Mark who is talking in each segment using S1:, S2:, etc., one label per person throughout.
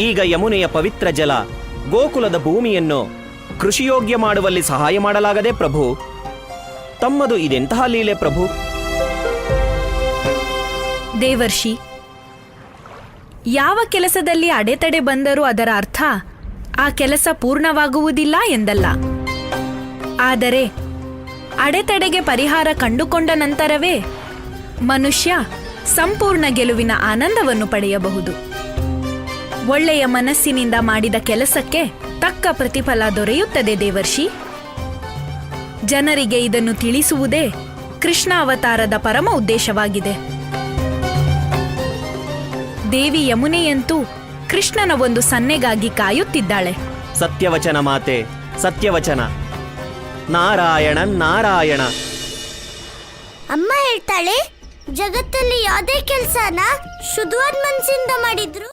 S1: ಈಗ ಯಮುನೆಯ ಪವಿತ್ರ ಜಲ ಗೋಕುಲದ ಭೂಮಿಯನ್ನು ಕೃಷಿಯೋಗ್ಯ ಮಾಡುವಲ್ಲಿ ಸಹಾಯ ಮಾಡಲಾಗದೆ ಪ್ರಭು. ತಮ್ಮದು ಇದೆಂತಹ ಲೀಲೆ ಪ್ರಭು?
S2: ದೇವರ್ಷಿ, ಯಾವ ಕೆಲಸದಲ್ಲಿ ಅಡೆತಡೆ ಬಂದರೂ ಅದರ ಅರ್ಥ ಆ ಕೆಲಸ ಪೂರ್ಣವಾಗುವುದಿಲ್ಲ ಎಂದಲ್ಲ. ಆದರೆ ಅಡೆತಡೆಗೆ ಪರಿಹಾರ ಕಂಡುಕೊಂಡ ನಂತರವೇ ಮನುಷ್ಯ ಸಂಪೂರ್ಣ ಗೆಲುವಿನ ಆನಂದವನ್ನು ಪಡೆಯಬಹುದು. ಒಳ್ಳೆಯ ಮನಸ್ಸಿನಿಂದ ಮಾಡಿದ ಕೆಲಸಕ್ಕೆ ತಕ್ಕ ಪ್ರತಿಫಲ ದೊರೆಯುತ್ತದೆ ದೇವರ್ಷಿ. ಜನರಿಗೆ ಇದನ್ನು ತಿಳಿಸುವುದೇ ಕೃಷ್ಣ ಅವತಾರದ ಪರಮ ಉದ್ದೇಶವಾಗಿದೆ. ದೇವಿ ಯಮುನೆಯಂತೂ ಕೃಷ್ಣನ ಒಂದು ಸನ್ನೆಗಾಗಿ ಕಾಯುತ್ತಿದ್ದಾಳೆ.
S1: ಸತ್ಯವಚನ ಮಾತೆ, ಸತ್ಯವಚನ. ನಾರಾಯಣ ನಾರಾಯಣ.
S3: ಅಮ್ಮ ಹೇಳ್ತಾಳೆ, ಜಗತ್ತಲ್ಲಿ ಯಾವುದೇ ಕೆಲಸನ ಶುದ್ಧವಾದ ಮನಸ್ಸಿಂದ ಮಾಡಿದ್ರು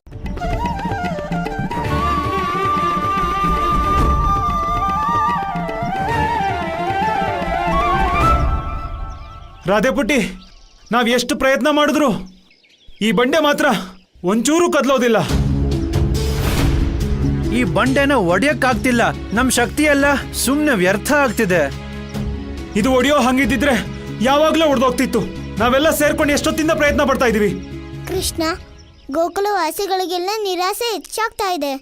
S4: ರಾಧೆ ಪುಟ್ಟಿ, ನಾವ್ ಎಷ್ಟು ಪ್ರಯತ್ನ ಮಾಡಿದ್ರು ಈ ಬಂಡೆ ಮಾತ್ರ ಒಂಚೂರು ಕದಲೋದಿಲ್ಲ.
S5: ಈ ಬಂಡೆನ ಒಡೆಯಕ್ಕಾಗ್ತಿಲ್ಲ. ನಮ್ ಶಕ್ತಿ ಎಲ್ಲ ಸುಮ್ನೆ ವ್ಯರ್ಥ ಆಗ್ತಿದೆ.
S4: ಇದು ಒಡೆಯೋ ಹಂಗಿದ್ದಿದ್ರೆ ಯಾವಾಗ್ಲೂ ಒಡೆದೋಗ್ತಿತ್ತು. ನಾವೆಲ್ಲ ಸೇರ್ಕೊಂಡು ಎಷ್ಟೊತ್ತಿಂದ ಪ್ರಯತ್ನ ಪಡ್ತಾ ಇದೀವಿ.
S3: ಕೃಷ್ಣ, ಗೋಕುಲ ವಾಸಿಗಳಿಗೆಲ್ಲ ನಿರಾಸೆ ಹೆಚ್ಚಾಗ್ತಾ ಇದೆ.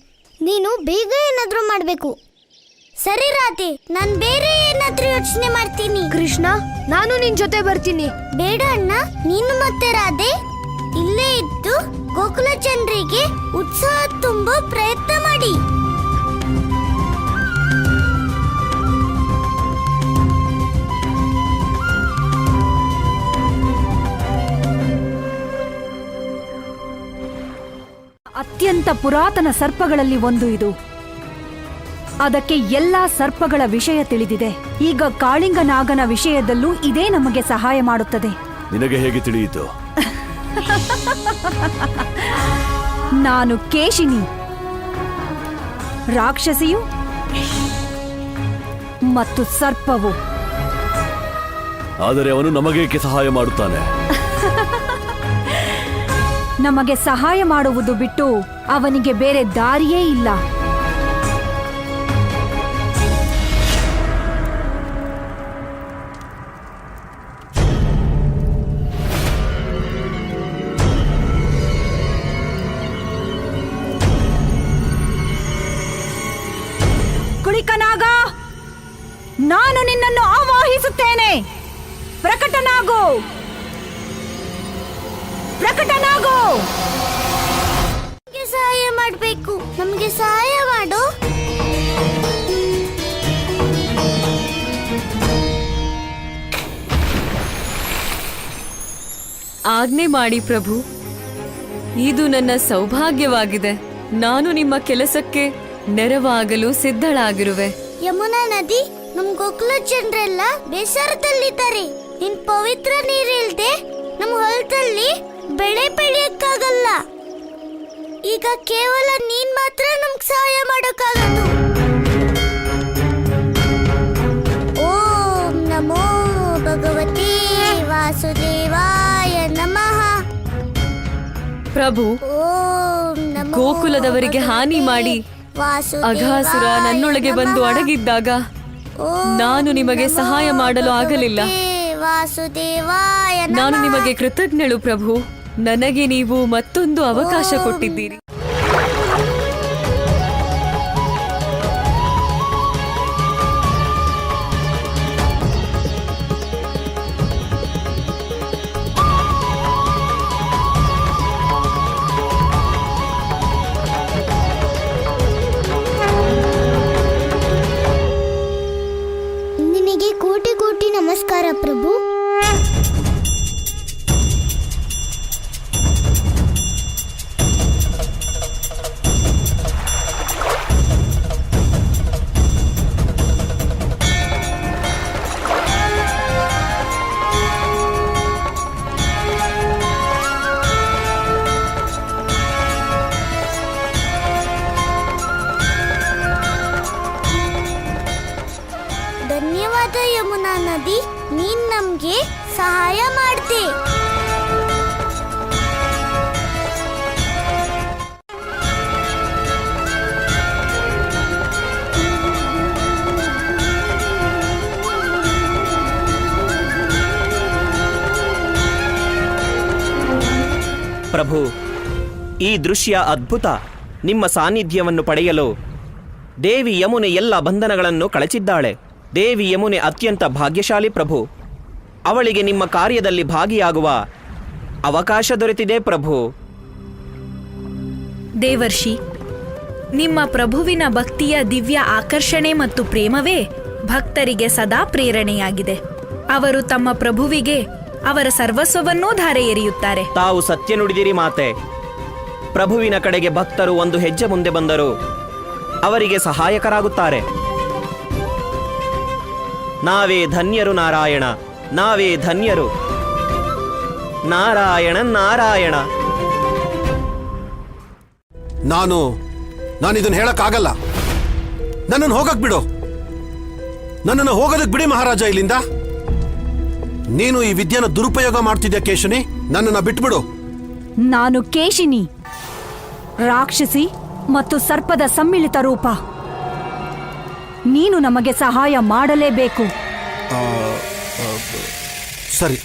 S3: ನೀನು ಬೇಗ ಏನಾದ್ರೂ ಮಾಡ್ಬೇಕು. ಸರಿ ರಾಧೆ, ನಾನ್ ಬೇರೆ ಏನಾದ್ರೂ ಯೋಚನೆ ಮಾಡ್ತೀನಿ.
S6: ಕೃಷ್ಣ, ನಾನು ನಿನ್ ಜೊತೆ ಬರ್ತೀನಿ.
S3: ಬೇಡ ಅಣ್ಣ, ನೀನು ಮತ್ತೆ ರಾಧೆ ಇಲ್ಲೇ ಇದ್ದು ಗೋಕುಲ ಜನರಿಗೆ ಉತ್ಸಾಹ ತುಂಬೋ ಪ್ರಯತ್ನ ಮಾಡಿ.
S6: ಅತ್ಯಂತ ಪುರಾತನ ಸರ್ಪಗಳಲ್ಲಿ ಒಂದು ಇದು. ಅದಕ್ಕೆ ಎಲ್ಲಾ ಸರ್ಪಗಳ ವಿಷಯ ತಿಳಿದಿದೆ. ಈಗ ಕಾಳಿಂಗನಾಗನ ವಿಷಯದಲ್ಲೂ ಇದೇ ನಮಗೆ ಸಹಾಯ ಮಾಡುತ್ತದೆ.
S7: ನಿನಗೆ ಹೇಗೆ ತಿಳಿಯಿತು?
S6: ನಾನು ಕೇಶಿನಿ, ರಾಕ್ಷಸಿಯು ಮತ್ತು ಸರ್ಪವು.
S7: ಆದರೆ ಅವನು ನಮಗೇಕೆ ಸಹಾಯ ಮಾಡುತ್ತಾನೆ?
S6: ನಮಗೆ ಸಹಾಯ ಮಾಡುವುದು ಬಿಟ್ಟು ಅವನಿಗೆ ಬೇರೆ ದಾರಿಯೇ ಇಲ್ಲ. ಕುಳಿಕನಾಗ, ನಾನು ನಿನ್ನನ್ನು ಆವಾಹಿಸುತ್ತೇನೆ. ಪ್ರಕಟನಾಗು, ಪ್ರಕಟನಾಗು.
S3: ನಮಗೆ ಸಹಾಯ ಮಾಡಬೇಕು. ನಮಗೆ ಸಹಾಯ ಮಾಡು.
S8: ಆಜ್ಞೆ ಮಾಡಿ ಪ್ರಭು. ಇದು ನನ್ನ ಸೌಭಾಗ್ಯವಾಗಿದೆ. ನಾನು ನಿಮ್ಮ ಕೆಲಸಕ್ಕೆ ನೆರವಾಗಲು ಸಿದ್ಧಳಾಗಿರುವೆ.
S3: ಯಮುನಾ ನದಿ, ನಮ್ ಗೋಕುಲ ಜನರೆಲ್ಲ ಬೇಸರದಲ್ಲಿದ್ದಾರೆ. ನಿನ್ ಪವಿತ್ರ ನೀರಿಲ್ದೆ ನಮ್ ಹೊಲದಲ್ಲಿ ಬೆಳೆ ಬೆಳೆಯಕ್ಕಾಗಲ್ಲ. ಈಗ ಕೇವಲ ನೀನ್ ಮಾತ್ರ ನಮ್ಗೆ ಸಹಾಯ ಮಾಡೋಕ್ಕಾಗದು. ಓಂ ನಮೋ ಭಗವತಿ ವಾಸುದೇವಾಯ ನಮಃ.
S8: ಪ್ರಭು,
S3: ಓಂ ನಮೋ
S8: ಗೋಕುಲದವರಿಗೆ ಹಾನಿ ಮಾಡಿ ಅಘಾಸುರ ನನ್ನೊಳಗೆ ಬಂದು ಅಡಗಿದ್ದಾಗ ನಾನು ನಿಮಗೆ ಸಹಾಯ ಮಾಡಲು ಆಗಲಿಲ್ಲ. ನಾನು ನಿಮಗೆ ಕೃತಜ್ಞಳು ಪ್ರಭು. ನನಗೆ ನೀವು ಮತ್ತೊಂದು ಅವಕಾಶ ಕೊಟ್ಟಿದ್ದೀರಿ.
S3: ನಿನಗೆ ಕೋಟಿ ಕೋಟಿ ನಮಸ್ಕಾರ ಪ್ರಭು. ಧನ್ಯವಾದ ಯಮುನಾ ನದಿ, ನೀನ್ ನಮ್ಗೆ ಸಹಾಯ ಮಾಡ್ದೆ.
S1: ಪ್ರಭು, ಈ ದೃಶ್ಯ ಅದ್ಭುತ. ನಿಮ್ಮ ಸಾನ್ನಿಧ್ಯವನ್ನು ಪಡೆಯಲು ದೇವಿ ಯಮುನೆ ಎಲ್ಲ ಬಂಧನಗಳನ್ನು ಕಳಚಿದ್ದಾಳೆ. ದೇವಿ ಯಮುನೆ ಅತ್ಯಂತ ಭಾಗ್ಯಶಾಲಿ ಪ್ರಭು. ಅವಳಿಗೆ ನಿಮ್ಮ ಕಾರ್ಯದಲ್ಲಿ ಭಾಗಿಯಾಗುವ ಅವಕಾಶ ದೊರೆತಿದೆ ಪ್ರಭು.
S2: ದೇವರ್ಷಿ, ನಿಮ್ಮ ಪ್ರಭುವಿನ ಭಕ್ತಿಯ ದಿವ್ಯ ಆಕರ್ಷಣೆ ಮತ್ತು ಪ್ರೇಮವೇ ಭಕ್ತರಿಗೆ ಸದಾ ಪ್ರೇರಣೆಯಾಗಿದೆ. ಅವರು ತಮ್ಮ ಪ್ರಭುವಿಗೆ ಅವರ ಸರ್ವಸ್ವವನ್ನೂ ಧಾರೆ ಎರೆಯುತ್ತಾರೆ.
S1: ತಾವು ಸತ್ಯ ನುಡಿದಿರಿ ಮಾತೆ. ಪ್ರಭುವಿನ ಕಡೆಗೆ ಭಕ್ತರು ಒಂದು ಹೆಜ್ಜೆ ಮುಂದೆ ಬಂದರೂ ಅವರಿಗೆ ಸಹಾಯಕರಾಗುತ್ತಾರೆ. ನಾವೇ ಧನ್ಯರು ನಾರಾಯಣ, ನಾವೇ ಧನ್ಯರು. ನಾರಾಯಣ ನಾರಾಯಣ.
S9: ನಾನು ಇದನ್ನು ಹೇಳಕ್ಕಾಗಲ್ಲ. ನನ್ನನ್ನು ಹೋಗಕ್ ಬಿಡು. ನನ್ನನ್ನು ಹೋಗೋದಕ್ಕೆ ಬಿಡಿ ಮಹಾರಾಜ ಇಲ್ಲಿಂದ. ನೀನು ಈ ವಿದ್ಯೆನ ದುರುಪಯೋಗ ಮಾಡ್ತಿದ್ಯಾ ಕೇಶಿನಿ. ನನ್ನನ್ನು ಬಿಟ್ಬಿಡು.
S6: ನಾನು ಕೇಶಿನಿ, ರಾಕ್ಷಸಿ ಮತ್ತು ಸರ್ಪದ ಸಮ್ಮಿಳಿತ ರೂಪ. ನೀನು ನಮಗೆ ಸಹಾಯ ಮಾಡಲೇಬೇಕು.
S9: ಸರಿ,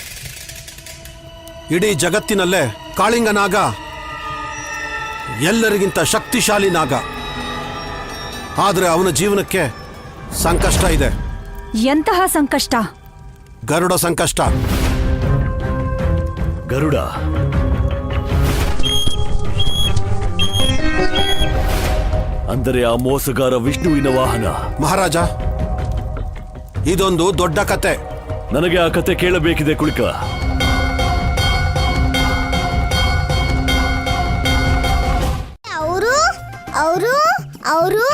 S9: ಇಡೀ ಜಗತ್ತಿನಲ್ಲೇ ಕಾಳಿಂಗ ನಾಗ ಎಲ್ಲರಿಗಿಂತ ಶಕ್ತಿಶಾಲಿ ನಾಗ. ಆದರೆ ಅವನ ಜೀವನಕ್ಕೆ ಸಂಕಷ್ಟ ಇದೆ.
S6: ಎಂತಹ ಸಂಕಷ್ಟ?
S9: ಗರುಡ ಸಂಕಷ್ಟ.
S7: ಗರುಡ ಅಂದರೆ ಆ ಮೋಸಗಾರ ವಿಷ್ಣುವಿನ ವಾಹನ.
S9: ಮಹಾರಾಜ, ಇದೊಂದು ದೊಡ್ಡ ಕತೆ.
S7: ನನಗೆ ಆ ಕತೆ ಕೇಳಬೇಕಿದೆ ಕುಳಿಕ.
S3: ಅವರು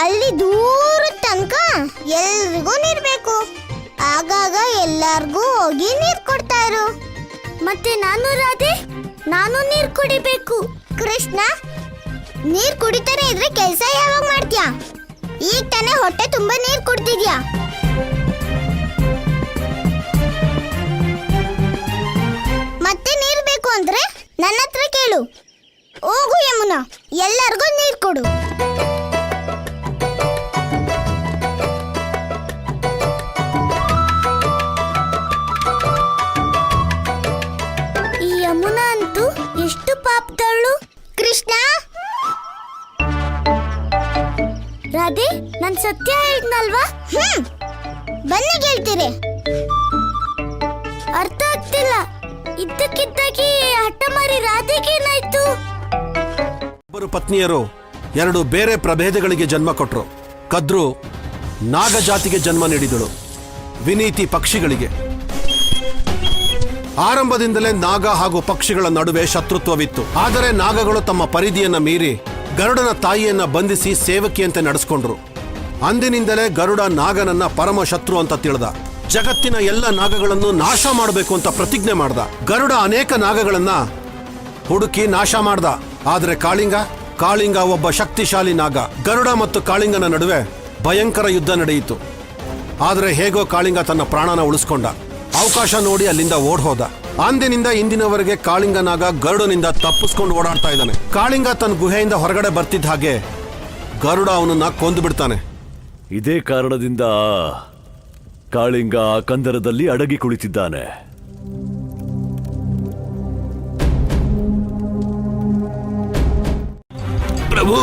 S3: ಅಲ್ಲಿ ದೂರ ತನಕ ಎಲ್ರಿಗೂ ನೀರ್ ಬೇಕು. ಆಗಾಗ ಎಲ್ಲಾರ್ಗೂ ಹೋಗಿ ನೀರ್ ಕೊಡ್ತಾ ಇರು. ಮತ್ತೆ ನಾನು ರಾಧೆ, ನಾನು ನೀರ್ ಕುಡಿಬೇಕು. ಕೃಷ್ಣ, ನೀರ್ ಕುಡಿತಾನೆ ಇದ್ರೆ ಕೆಲಸ ಯಾವಾಗ ಮಾಡ್ತೀಯಾ? ಈಗ ತಾನೇ ಹೊಟ್ಟೆ ತುಂಬಾ ನೀರ್ ಕುಡ್ತಿದ್ಯಾ. ಮತ್ತೆ ನೀರ್ ಬೇಕು ಅಂದ್ರೆ ನನ್ನ ಹತ್ರ ಕೇಳು. ಹೋಗು ಯಮುನಾ, ಎಲ್ಲರಿಗೂ ನೀರ್ ಕೊಡು. ಈ ಯಮುನಾ ಅಂತೂ ಎಷ್ಟು ಪಾಪದವಳು. ಕೃಷ್ಣ, ರಾಧೆ, ನನ್ ಸತ್ಯ ಹೇಳಿದ್ನಲ್ವಾ? ಬನ್ನಿ ಗೆಳ್ತೀರಿ. ಅರ್ಥ ಆಗ್ತಿಲ್ಲ. ಇದ್ದಕ್ಕಿದ್ದಾಗಿ ಹಠ ಮಾರಿ ರಾಧೆಗೇನಾಯ್ತು?
S9: ಇಬ್ಬರು ಪತ್ನಿಯರು ಎರಡು ಬೇರೆ ಪ್ರಭೇದಗಳಿಗೆ ಜನ್ಮ ಕೊಟ್ಟರು. ಕದ್ರು ನಾಗ ಜಾತಿಗೆ ಜನ್ಮ ನೀಡಿದಳು, ವಿನೀತಿ ಪಕ್ಷಿಗಳಿಗೆ. ಆರಂಭದಿಂದಲೇ ನಾಗ ಹಾಗೂ ಪಕ್ಷಿಗಳ ನಡುವೆ ಶತ್ರುತ್ವವಿತ್ತು. ಆದರೆ ನಾಗಗಳು ತಮ್ಮ ಪರಿಧಿಯನ್ನ ಮೀರಿ ಗರುಡನ ತಾಯಿಯನ್ನ ಬಂಧಿಸಿ ಸೇವಕಿಯಂತೆ ನಡೆಸ್ಕೊಂಡ್ರು. ಅಂದಿನಿಂದಲೇ ಗರುಡ ನಾಗನನ್ನ ಪರಮ ಶತ್ರು ಅಂತ ತಿಳಿದ. ಜಗತ್ತಿನ ಎಲ್ಲ ನಾಗಗಳನ್ನು ನಾಶ ಮಾಡಬೇಕು ಅಂತ ಪ್ರತಿಜ್ಞೆ ಮಾಡ್ದ. ಗರುಡ ಅನೇಕ ನಾಗಗಳನ್ನ ಹುಡುಕಿ ನಾಶ ಮಾಡ್ದ. ಆದರೆ ಕಾಳಿಂಗ ಒಬ್ಬ ಶಕ್ತಿಶಾಲಿ ನಾಗ. ಗರುಡ ಮತ್ತು ಕಾಳಿಂಗನ ನಡುವೆ ಭಯಂಕರ ಯುದ್ಧ ನಡೆಯಿತು. ಆದರೆ ಹೇಗೋ ಕಾಳಿಂಗ ತನ್ನ ಪ್ರಾಣನ ಉಳಿಸ್ಕೊಂಡ. ಅವಕಾಶ ನೋಡಿ ಅಲ್ಲಿಂದ ಓಡ್ ಹೋದ. ಅಂದಿನಿಂದ ಇಂದಿನವರೆಗೆ ಕಾಳಿಂಗ ನಾಗ ಗರುಡನಿಂದ ತಪ್ಪಿಸ್ಕೊಂಡು ಓಡಾಡ್ತಾ ಇದ್ದಾನೆ. ಕಾಳಿಂಗ ತನ್ನ ಗುಹೆಯಿಂದ ಹೊರಗಡೆ ಬರ್ತಿದ್ದ ಹಾಗೆ ಗರುಡ ಅವನನ್ನ ಕೊಂದು ಬಿಡ್ತಾನೆ.
S7: ಇದೇ ಕಾರಣದಿಂದ ಕಾಳಿಂಗ ಆ ಕಂದರದಲ್ಲಿ ಅಡಗಿ ಕುಳಿತಿದ್ದಾನೆ.
S10: ಪ್ರಭು,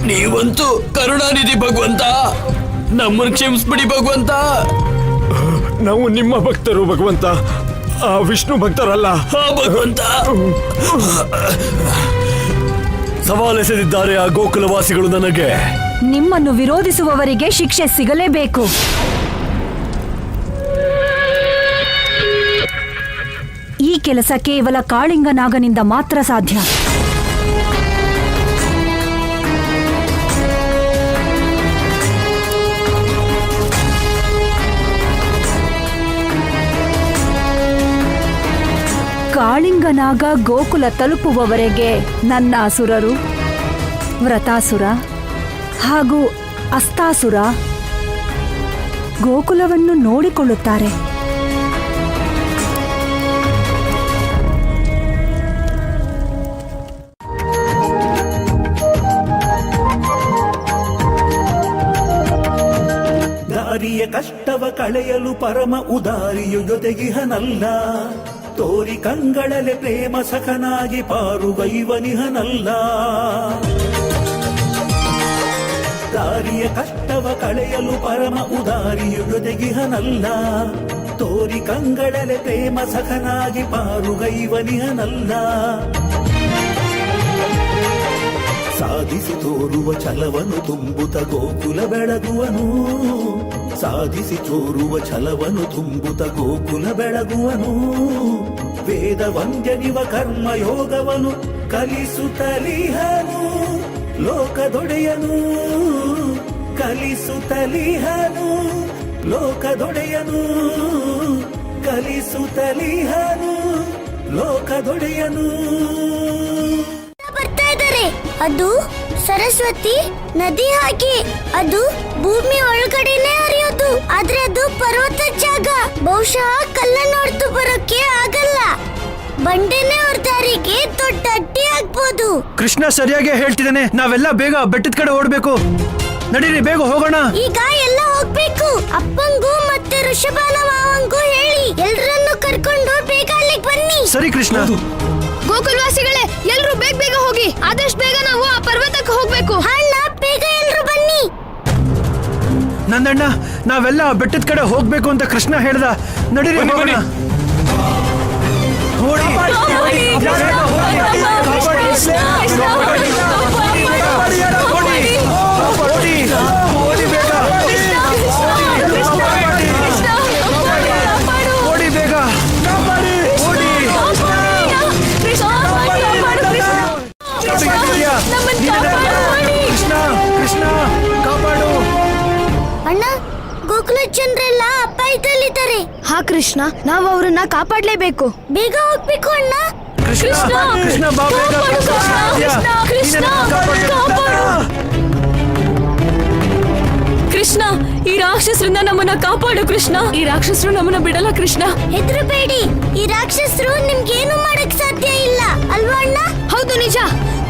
S10: ನೀವಂತೂ ಕರುಣಾನಿಧಿ ಭಗವಂತ. ನಮ್ಮನ್ನು ಕ್ಷಮಿಸ್ಬಿಡಿ ಭಗವಂತ.
S4: ನಾವು ನಿಮ್ಮ ಭಕ್ತರು ಭಗವಂತ, ಆ ವಿಷ್ಣು ಭಕ್ತರಲ್ಲ.
S10: ಭಗವಂತ,
S7: ಸವಾಲೆಸೆದಿದ್ದಾರೆ ಆ ಗೋಕುಲವಾಸಿಗಳು ನನಗೆ.
S6: ನಿಮ್ಮನ್ನು ವಿರೋಧಿಸುವವರಿಗೆ ಶಿಕ್ಷೆ ಸಿಗಲೇಬೇಕು. ಈ ಕೆಲಸ ಕೇವಲ ಕಾಳಿಂಗನಾಗನಿಂದ ಮಾತ್ರ ಸಾಧ್ಯ. ಕಾಳಿಂಗನಾಗ ಗೋಕುಲ ತಲುಪುವವರೆಗೆ ನನ್ನ ಅಸುರರು, ವ್ರತಾಸುರ ಹಾಗೂ ಅಸ್ತಾಸುರ ಗೋಕುಲವನ್ನು ನೋಡಿಕೊಳ್ಳುತ್ತಾರೆ.
S11: ದಾರಿಯ ಕಷ್ಟ ಕಷ್ಟವ ಕಳೆಯಲು ಪರಮ ಉದಾರಿಯು ಜೊತೆಗಿಹನಲ್ಲ. ತೋರಿ ಕಂಗಳಲೆ ಪ್ರೇಮ ಸಖನಾಗಿ ಪಾರುಗೈವನಿಹನಲ್ಲ. ದಾರಿಯ ಕಷ್ಟವ ಕಳೆಯಲು ಪರಮ ಉದಾರಿಯು ಜೊತೆಗಿಹನಲ್ಲ. ತೋರಿ ಕಂಗಳಲೆ ಪ್ರೇಮ ಸಖನಾಗಿ ಪಾರುಗೈವನಿಹನಲ್ಲ. ಸಾಧಿಸಿ ತೋರುವ ಛಲವನ್ನು ತುಂಬುತ್ತ ಗೋಕುಲ ಬೆಳಗುವನು. ಸಾಧಿಸಿ ತೋರುವ ಛಲವನ್ನು ತುಂಬುತ್ತ ಗೋಕುಲ ಬೆಳಗುವನು. ವೇದ ವಂದ್ಯನಿವ ಕರ್ಮಯೋಗವನು ಕಲಿಸುತ್ತಲಿಹನು. ಲೋಕದೊಡೆಯನು ಕಲಿಸುತ್ತಲಿಹನು. ಲೋಕದೊಡೆಯನು ಕಲಿಸುತ್ತಲಿಹನು. ಲೋಕದೊಡೆಯನು.
S3: ಬರ್ತಾ ಇದ್ದಾರೆ. ಅದು ಸರಸ್ವತಿ ನದಿ ಹಾಗೆ. ಅದು ಭೂಮಿ ಒಳಗಡೆನೆ ಹರಿಯೋದು. ಆದ್ರೆ ಅದು ಪರ್ವತ ಜಾಗ. ಬಹುಶಃ ಕಲ್ಲನ್ನು ಹೊಡೆದು ಬರೋಕೆ ಆಗಲ್ಲ. ಬಂಡೆನೆ ಅವ್ರ ದಾರಿಗೆ ದೊಡ್ಡ ಅಡ್ಡಿ ಆಗ್ಬೋದು.
S5: ಕೃಷ್ಣ ಸರಿಯಾಗಿ ಹೇಳ್ತಿದ್ದಾನೆ. ನಾವೆಲ್ಲ ಬೇಗ ಬೆಟ್ಟದ ಕಡೆ ಓಡ್ಬೇಕು. ನಡೀರಿ, ಬೇಗ ಹೋಗೋಣ.
S3: ಈಗ ಎಲ್ಲ ಹೋಗ್ಬೇಕು. ಅಪ್ಪಂಗೂ ಮತ್ತೆ ಋಷಭಾನ ಮಾವಂಗೂ ಹೇಳಿ ಎಲ್ರನ್ನು ಕರ್ಕೊಂಡು ಬೇಗ ಅಲ್ಲಿಗೆ ಬನ್ನಿ.
S5: ಸರಿ ಕೃಷ್ಣ.
S2: ಗೋಕುಲ್ವಾಸಿಗಳೇ, ಎಲ್ರೂ ಬೇಗ ಬೇಗ ಹೋಗಿ. ಆದಷ್ಟು ಬೇಗ ನಾವು ಆ ಪರ್ವತಕ್ಕೆ ಹೋಗ್ಬೇಕು.
S3: ಅಣ್ಣ, ಬೇಗ ಎಲ್ರು ಬನ್ನಿ.
S5: ನಂದಣ್ಣ, ನಾವೆಲ್ಲ ಬೆಟ್ಟದ ಕಡೆ ಹೋಗ್ಬೇಕು ಅಂತ ಕೃಷ್ಣ ಹೇಳ್ದ. ನಡೀರಿ, ಹೋಗೋಣ. ಓಡಿ.
S3: ಅಣ್ಣ, ಗೋಕುಲ ಜನರೆಲ್ಲ ಅಪಾಯದಲ್ಲಿದ್ದಾರೆ.
S2: ಹಾ ಕೃಷ್ಣ, ನಾವು ಅವರನ್ನ ಕಾಪಾಡ್ಲೇಬೇಕು.
S3: ಬೇಗ ಹೋಗ್ಬೇಕು ಅಣ್ಣ.
S5: ಕೃಷ್ಣ, ಬಾ ಬೇಗ.
S8: ಕೃಷ್ಣ, ಈ ರಾಕ್ಷಸರಿಂದ ನಮ್ಮನ್ನ ಕಾಪಾಡು ಕೃಷ್ಣ. ಈ ರಾಕ್ಷಸರು ನಮ್ಮನ್ನ ಬಿಡಲ್ಲ ಕೃಷ್ಣ.
S3: ಹೆದರಬೇಡಿ, ಈ ರಾಕ್ಷಸರು ನಿಮ್ಗೇನು ಮಾಡಕ್ ಸಾಧ್ಯ ಇಲ್ಲ ಅಲ್ವಾ ಅಣ್ಣ?
S2: ಹೌದು, ನಿಜ.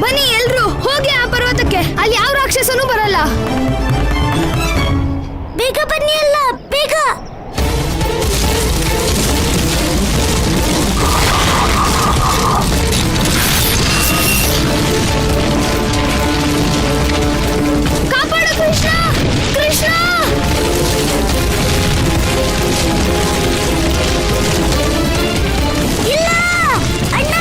S2: ಬನ್ನಿ ಎಲ್ರು ಹೋಗಿ ಆ ಪರ್ವತಕ್ಕೆ. ಅಲ್ಲಿ ಯಾವ ರಾಕ್ಷಸನೂ ಬರಲ್ಲ.
S3: ಬೇಗ ಬನ್ನಿ ಅಲ್ಲ, ಬೇಗ.
S2: ಕಾಪಾಡು ಕೃಷ್ಣ, ಕೃಷ್ಣ.
S3: ಇಲ್ಲ ಅಣ್ಣ.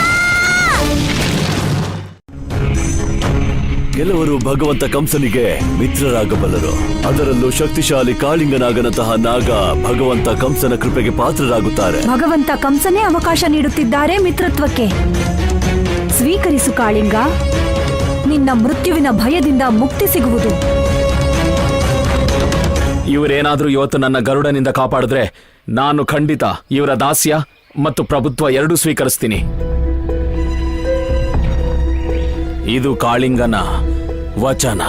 S7: ಕೆಲವರು ಭಗವಂತ ಕಂಸನಿಗೆ ಮಿತ್ರರಾಗಬಲ್ಲರು. ಅದರಲ್ಲೂ ಶಕ್ತಿಶಾಲಿ ಕಾಳಿಂಗನಾಗನಂತಹ ನಾಗ ಭಗವಂತ ಕಂಸನ ಕೃಪೆಗೆ ಪಾತ್ರರಾಗುತ್ತಾರೆ.
S6: ಭಗವಂತ ಕಂಸನೇ ಅವಕಾಶ ನೀಡುತ್ತಿದ್ದಾರೆ ಮಿತ್ರತ್ವಕ್ಕೆ. ಸ್ವೀಕರಿಸು ಕಾಳಿಂಗ. ನಿನ್ನ ಮೃತ್ಯುವಿನ ಭಯದಿಂದ ಮುಕ್ತಿ ಸಿಗುವುದು.
S10: ಇವರೇನಾದ್ರೂ ಇವತ್ತು ನನ್ನ ಗರುಡನಿಂದ ಕಾಪಾಡಿದ್ರೆ ನಾನು ಖಂಡಿತ ಇವರ ದಾಸ್ಯ ಮತ್ತು ಪ್ರಭುತ್ವ ಎರಡೂ ಸ್ವೀಕರಿಸ್ತೀನಿ. ಇದು ಕಾಳಿಂಗನ ವಚನ.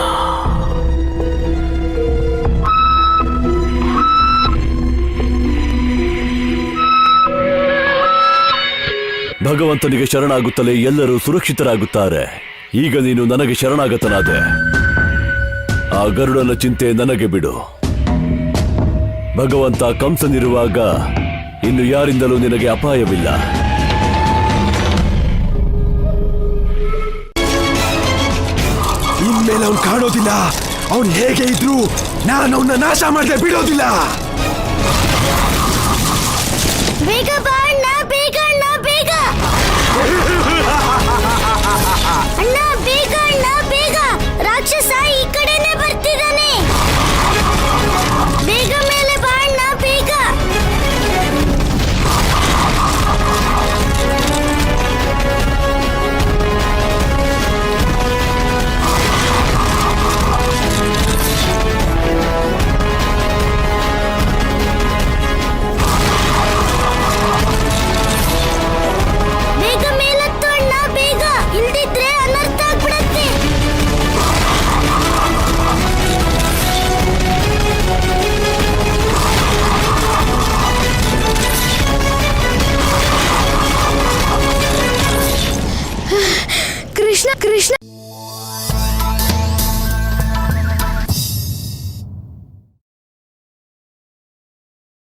S7: ಭಗವಂತನಿಗೆ ಶರಣಾಗುತ್ತಲೇ ಎಲ್ಲರೂ ಸುರಕ್ಷಿತರಾಗುತ್ತಾರೆ. ಈಗ ನೀನು ನನಗೆ ಶರಣಾಗತನಾದೆ. ಆ ಗರುಡನ ಚಿಂತೆ ನನಗೆ ಬಿಡು. ಭಗವಂತ ಕಂಸನಿರುವಾಗ ಇನ್ನು ಯಾರಿಂದಲೂ ನಿನಗೆ ಅಪಾಯವಿಲ್ಲ.
S12: ಇನ್ಮೇಲೆ ಅವ್ನು ಕಾಣೋದಿಲ್ಲ. ಅವ್ನು ಹೇಗೆ ಇದ್ರು ನಾನು ಅವನ್ನ ನಾಶ ಮಾಡದೆ ಬಿಡೋದಿಲ್ಲ.
S3: ಬೇಗ ಬಾ